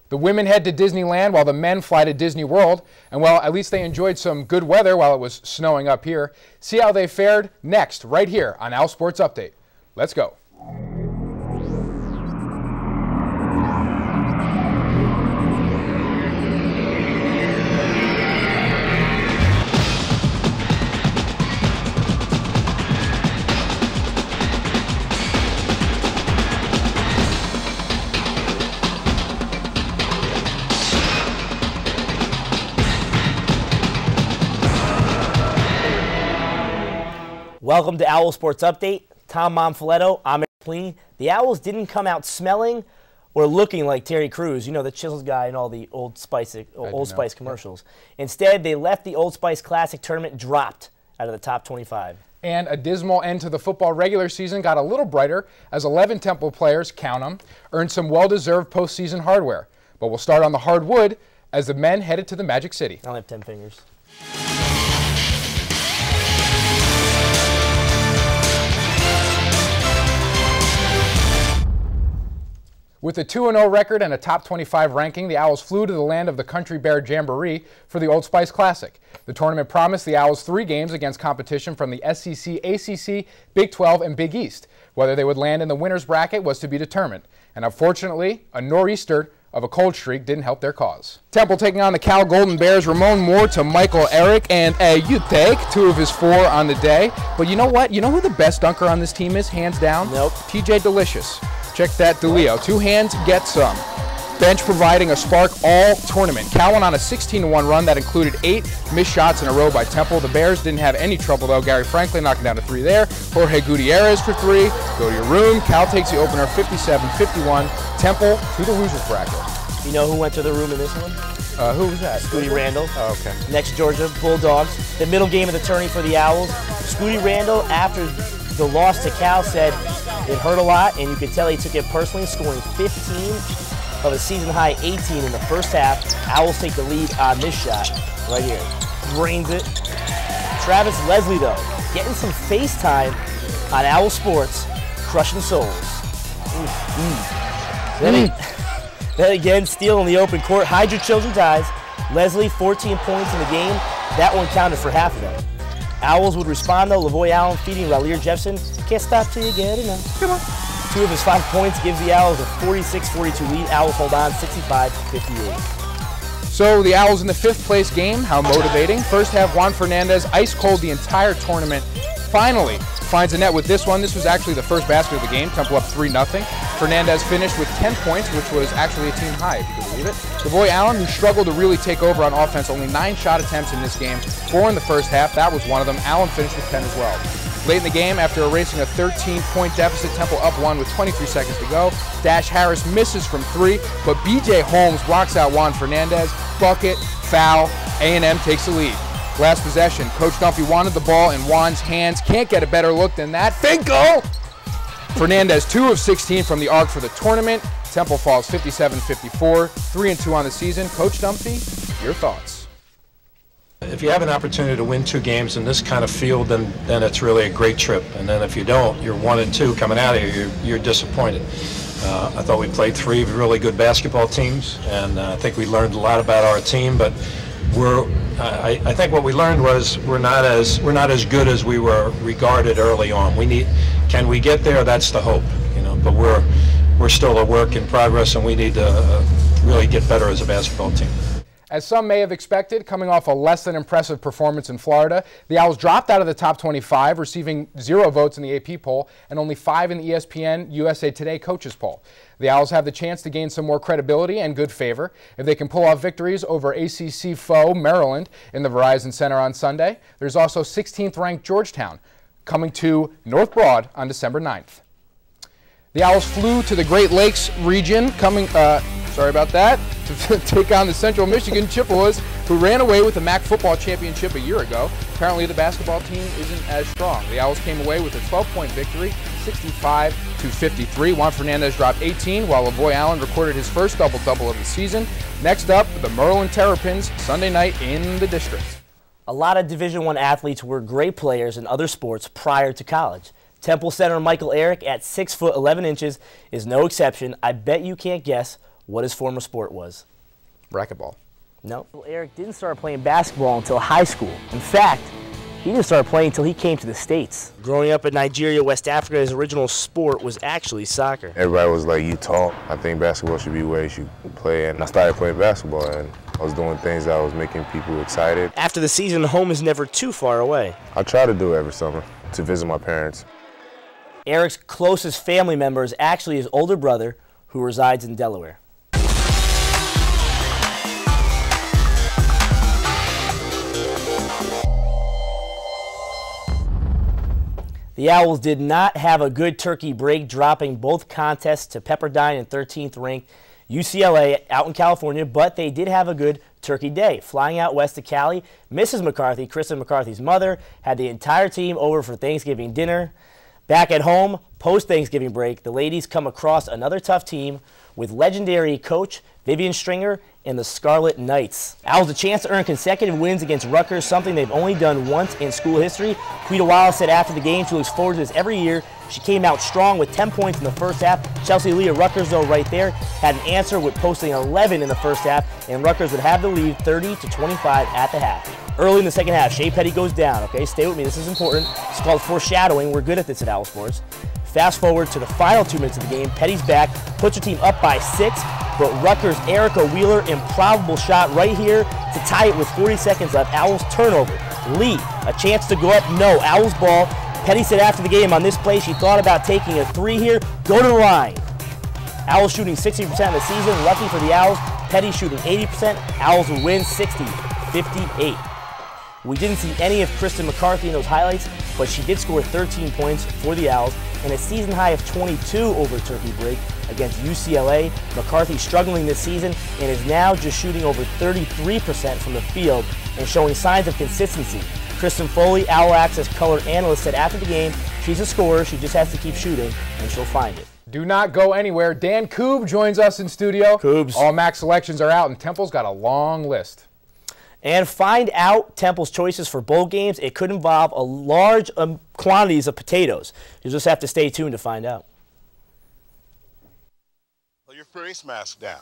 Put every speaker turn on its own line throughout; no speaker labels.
The women head to Disneyland while the men fly to Disney World. And well, at least they enjoyed some good weather while it was snowing up here. See how they fared next, right here on Owlsports Update. Let's go.
Welcome to Owlsports Update. Tom Monfiletto, I'm Eric Pliny. The Owls didn't come out smelling or looking like Terry Crews, you know, the Chiseled guy in all the Old Spice commercials. Instead, they left the Old Spice Classic tournament dropped out of the top 25.
And a dismal end to the football regular season got a little brighter as 11 Temple players, count them, earned some well-deserved postseason hardware. But we'll start on the hardwood as the men headed to the Magic City.
I only have 10 fingers.
With a 2-0 record and a top 25 ranking, the Owls flew to the land of the Country Bear Jamboree for the Old Spice Classic. The tournament promised the Owls 3 games against competition from the SEC, ACC, Big 12, and Big East. Whether they would land in the winner's bracket was to be determined. And unfortunately, a nor'easter of a cold streak didn't help their cause. Temple taking on the Cal Golden Bears. Ramon Moore to Michael Eric, and you take 2 of his 4 on the day. But you know what? You know who the best dunker on this team is, hands down?
Nope.
TJ Delicious. Check that DeLeo. 2 hands, get some. Bench providing a spark all tournament. Cal went on a 16-1 run that included 8 missed shots in a row by Temple. The Bears didn't have any trouble though. Gary Franklin knocking down a 3 there. Jorge Gutierrez for 3. Go to your room. Cal takes the opener 57-51. Temple to the loser's bracket.
You know who went to the room in this one?
Who was that?
Scooty Randall.
Oh, okay.
Next, Georgia Bulldogs. The middle game of the tourney for the Owls. Scooty Randall, after the loss to Cal, said it hurt a lot, and you could tell he took it personally, scoring 15 of a season-high 18 in the first half. Owls take the lead on this shot right here. Brains it. Travis Leslie, though, getting some FaceTime on Owlsports, crushing souls. Then again, steal in the open court. Hide your children ties. Leslie, 14 points in the game. That one counted for half of them. Owls would respond, though. Lavoy Allen feeding Raleigh Jepson. Can't stop till you get enough. Come on. 2 of his 5 points gives the Owls a 46-42 lead. Owls hold on 65-58.
So the Owls in the 5th place game, how motivating. First half, Juan Fernandez, ice cold the entire tournament. Finally finds a net with this one. This was actually the first basket of the game. Temple up 3-0. Fernandez finished with 10 points, which was actually a team high, if you can believe it. Lavoy Allen, who struggled to really take over on offense, only 9 shot attempts in this game, 4 in the first half. That was one of them. Allen finished with 10 as well. Late in the game, after erasing a 13-point deficit, Temple up 1 with 23 seconds to go. Dash Harris misses from 3, but B.J. Holmes blocks out Juan Fernandez. Bucket, foul, A&M takes the lead. Last possession, Coach Dunphy wanted the ball in Juan's hands. Can't get a better look than that. Finkel! Fernandez 2 of 16 from the arc for the tournament. Temple falls 57-54, 3-2 on the season. Coach Dunphy, your thoughts?
If you have an opportunity to win 2 games in this kind of field, then it's really a great trip. And then if you don't, you're 1-2 coming out of here, you're disappointed. I thought we played 3 really good basketball teams, and I think we learned a lot about our team. But I think what we learned was we're not as good as we were regarded early on. Can we get there? That's the hope, you know. But we're still a work in progress, and we need to really get better as a basketball team.
As some may have expected, coming off a less than impressive performance in Florida, the Owls dropped out of the top 25, receiving 0 votes in the AP poll and only 5 in the ESPN USA Today coaches poll. The Owls have the chance to gain some more credibility and good favor if they can pull off victories over ACC foe Maryland in the Verizon Center on Sunday. There's also 16th ranked Georgetown coming to North Broad on December 9th. The Owls flew to the Great Lakes region, to take on the Central Michigan Chippewas, who ran away with the MAC football championship a year ago. Apparently the basketball team isn't as strong. The Owls came away with a 12-point victory, 65-53. Juan Fernandez dropped 18, while Lavoy Allen recorded his first double-double of the season. Next up, the Maryland Terrapins, Sunday night in the district.
A lot of Division I athletes were great players in other sports prior to college. Temple center Michael Eric at 6 foot 11 inches is no exception. I bet you can't guess what his former sport was.
Racquetball.
No. Well, Eric didn't start playing basketball until high school. In fact, he didn't start playing until he came to the States. Growing up in Nigeria, West Africa, his original sport was actually soccer.
Everybody was like, you tall. I think basketball should be where you should play. And I started playing basketball, and I was doing things that was making people excited.
After the season, home is never too far away.
I try to do it every summer to visit my parents.
Eric's closest family member is actually his older brother, who resides in Delaware. The Owls did not have a good turkey break, dropping both contests to Pepperdine and 13th ranked UCLA out in California, but they did have a good turkey day. Flying out west to Cali, Mrs. McCarthy, Kristen McCarthy's mother, had the entire team over for Thanksgiving dinner. Back at home, post-Thanksgiving break, the ladies come across another tough team with legendary coach Vivian Stringer and the Scarlet Knights. Owls a chance to earn consecutive wins against Rutgers, something they've only done once in school history. Quita Wallace said after the game she looks forward to this every year. She came out strong with 10 points in the first half. Chelsea Lee of Rutgers, though, right there, had an answer with posting 11 in the first half, and Rutgers would have the lead 30-25 at the half. Early in the second half, Shea Petty goes down. Okay, stay with me, this is important. It's called foreshadowing. We're good at this at Owlsports. Fast forward to the final 2 minutes of the game. Petty's back, puts her team up by 6, but Rutgers' Erica Wheeler, improbable shot right here to tie it with 40 seconds left. Owls turnover. Lee, a chance to go up. No, Owls ball. Petty said after the game on this play she thought about taking a 3 here. Go to the line. Owls shooting 60% of the season. Lucky for the Owls. Petty shooting 80%. Owls will win 60-58. We didn't see any of Kristen McCarthy in those highlights, but she did score 13 points for the Owls and a season high of 22 over turkey break against UCLA. McCarthy struggling this season and is now just shooting over 33% from the field and showing signs of consistency. Kristen Foley, Owl Access color analyst, said after the game, she's a scorer, she just has to keep shooting and she'll find it.
Do not go anywhere. Dan Koob joins us in studio.
Koobs.
All MAC selections are out and Temple's got a long list.
And find out Temple's choices for bowl games. It could involve a large quantities of potatoes. You'll just have to stay tuned to find out.
Pull your face mask down.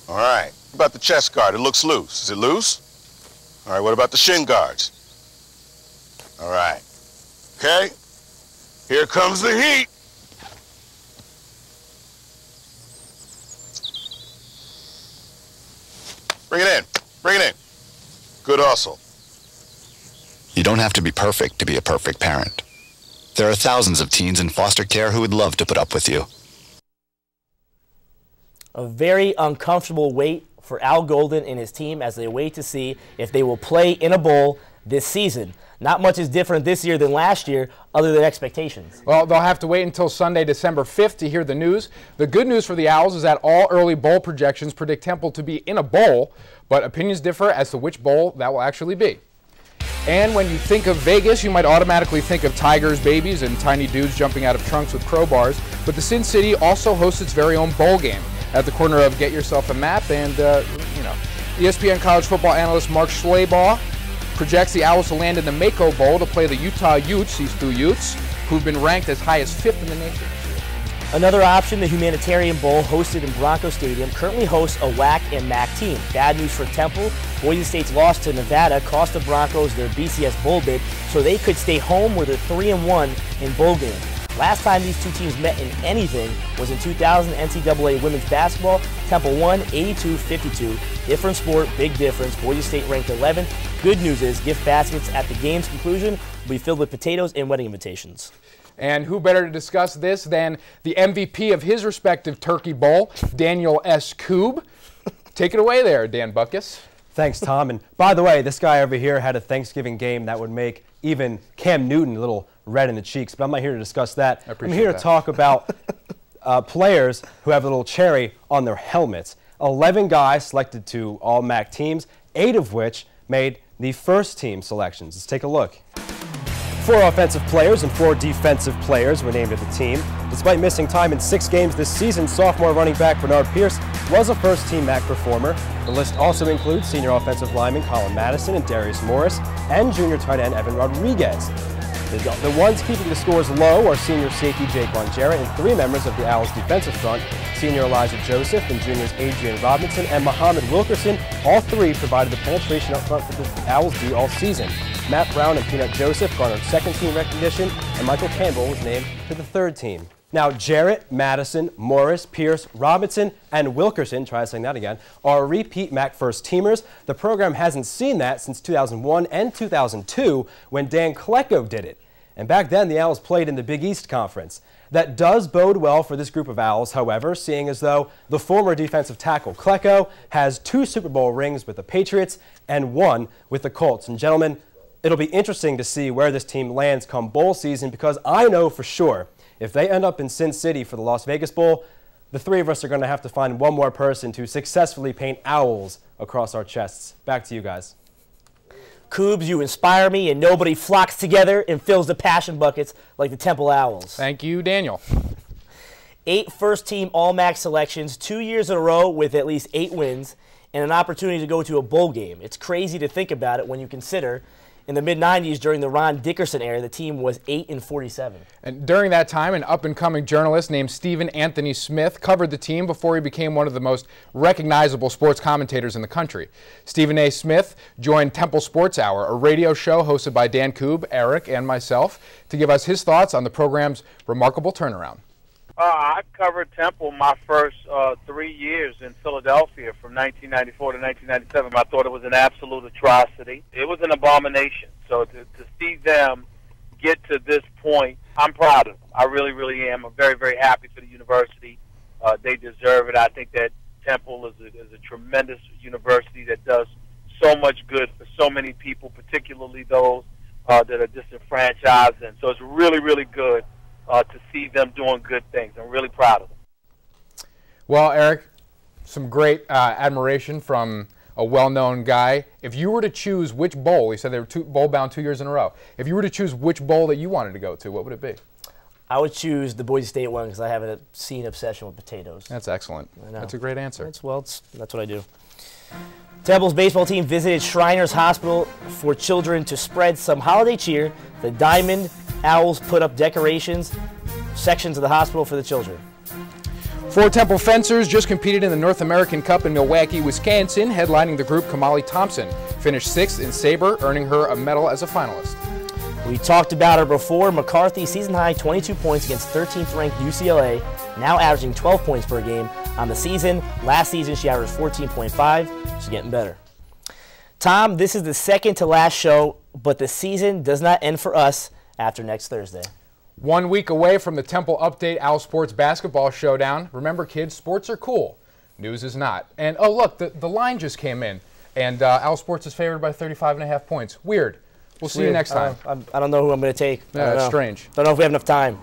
All right. What about the chest guard? It looks loose. Is it loose? All right. What about the shin guards? All right. Okay. Here comes the heat. Bring it in. Bring it in. Good hustle.
You don't have to be perfect to be a perfect parent. There are thousands of teens in foster care who would love to put up with you.
A very uncomfortable wait for Al Golden and his team as they wait to see if they will play in a bowl this season. Not much is different this year than last year, other than expectations.
Well, they'll have to wait until Sunday, December 5th to hear the news. The good news for the Owls is that all early bowl projections predict Temple to be in a bowl, but opinions differ as to which bowl that will actually be. And when you think of Vegas, you might automatically think of tigers, babies, and tiny dudes jumping out of trunks with crowbars, but the Sin City also hosts its very own bowl game at the corner of Get Yourself a Map and, ESPN college football analyst Mark Schleybaugh projects the Owls to land in the Mako Bowl to play the Utah Utes, these two Utes, who've been ranked as high as 5th in the nation this year.
Another option, the Humanitarian Bowl, hosted in Bronco Stadium, currently hosts a WAC and MAC team. Bad news for Temple. Boise State's loss to Nevada cost the Broncos their BCS bowl bid, so they could stay home where they're 3-1 in bowl games. Last time these two teams met in anything was in 2000 NCAA women's basketball. Temple won 82-52. Different sport, big difference. Boise State ranked 11th. Good news is gift baskets at the game's conclusion will be filled with potatoes and wedding invitations.
And who better to discuss this than the MVP of his respective Turkey Bowl, Daniel S. Koob. Take it away there, Dan Buckus.
Thanks, Tom. And by the way, this guy over here had a Thanksgiving game that would make even Cam Newton a little red in the cheeks, but I'm not here to discuss that. I'm here to talk about players who have a little cherry on their helmets. 11 guys selected to all MAC teams, 8 of which made the first team selections. Let's take a look. 4 offensive players and 4 defensive players were named to the team. Despite missing time in 6 games this season, sophomore running back Bernard Pierce was a first-team MAC performer. The list also includes senior offensive lineman Colin Madison and Darius Morris, and junior tight end Evan Rodriguez. The ones keeping the scores low are senior safety Jaquan Jarrett and 3 members of the Owls defensive front, senior Elijah Joseph and juniors Adrian Robinson and Muhammad Wilkerson. All 3 provided the penetration up front for the Owls D all season. Matt Brown and Peanut Joseph garnered second team recognition, and Michael Campbell was named to the third team. Now, Jarrett, Madison, Morris, Pierce, Robinson, and Wilkerson, try saying that again, are repeat MAC first teamers. The program hasn't seen that since 2001 and 2002 when Dan Klecko did it. And back then, the Owls played in the Big East Conference. That does bode well for this group of Owls, however, seeing as though the former defensive tackle Klecko has 2 Super Bowl rings with the Patriots and 1 with the Colts. And gentlemen, it'll be interesting to see where this team lands come bowl season, because I know for sure if they end up in Sin City for the Las Vegas Bowl, the 3 of us are going to have to find one more person to successfully paint owls across our chests. Back to you guys.
Coobs, you inspire me, and nobody flocks together and fills the passion buckets like the Temple Owls.
Thank you, Daniel.
8 first-team All-MAC selections, 2 years in a row with at least 8 wins, and an opportunity to go to a bowl game. It's crazy to think about it when you consider in the mid-'90s, during the Ron Dickerson era, the team was 8-47.
And during that time, an up-and-coming journalist named Stephen Anthony Smith covered the team before he became one of the most recognizable sports commentators in the country. Stephen A. Smith joined Temple Sports Hour, a radio show hosted by Dan Koob, Eric, and myself, to give us his thoughts on the program's remarkable turnaround.
I covered Temple my first 3 years in Philadelphia from 1994 to 1997. I thought it was an absolute atrocity. It was an abomination. So to see them get to this point, I'm proud of them. I really, really am. I'm very, very happy for the university. They deserve it. I think that Temple is a tremendous university that does so much good for so many people, particularly those that are disenfranchised. And so it's really, really good to see them doing good things. I'm really proud of them.
Well, Eric, some great admiration from a well-known guy. If you were to choose which bowl, he said they were bowl-bound 2 years in a row. If you were to choose which bowl that you wanted to go to, what would it be?
I would choose the Boise State one because I have a obscene obsession with potatoes.
That's excellent. That's a great answer.
That's what I do. Temple's baseball team visited Shriners Hospital for Children to spread some holiday cheer. The Diamond Owls put up decorations, sections of the hospital for the children.
4 Temple fencers just competed in the North American Cup in Milwaukee, Wisconsin. Headlining the group, Kamali Thompson finished 6th in saber, earning her a medal as a finalist.
We talked about her before. McCarthy, season-high 22 points against 13th-ranked UCLA, now averaging 12 points per game on the season. Last season, she averaged 14.5. She's getting better. Tom, this is the second to last show, but the season does not end for us after next Thursday.
1 week away from the Temple Update Owlsports Basketball Showdown. Remember, kids, sports are cool. News is not. And, oh, look, the line just came in, and Owlsports is favored by 35.5 points. Weird. We'll see you next time.
I don't know who I'm going to take.
Yeah, it's strange.
Don't know if we have enough time.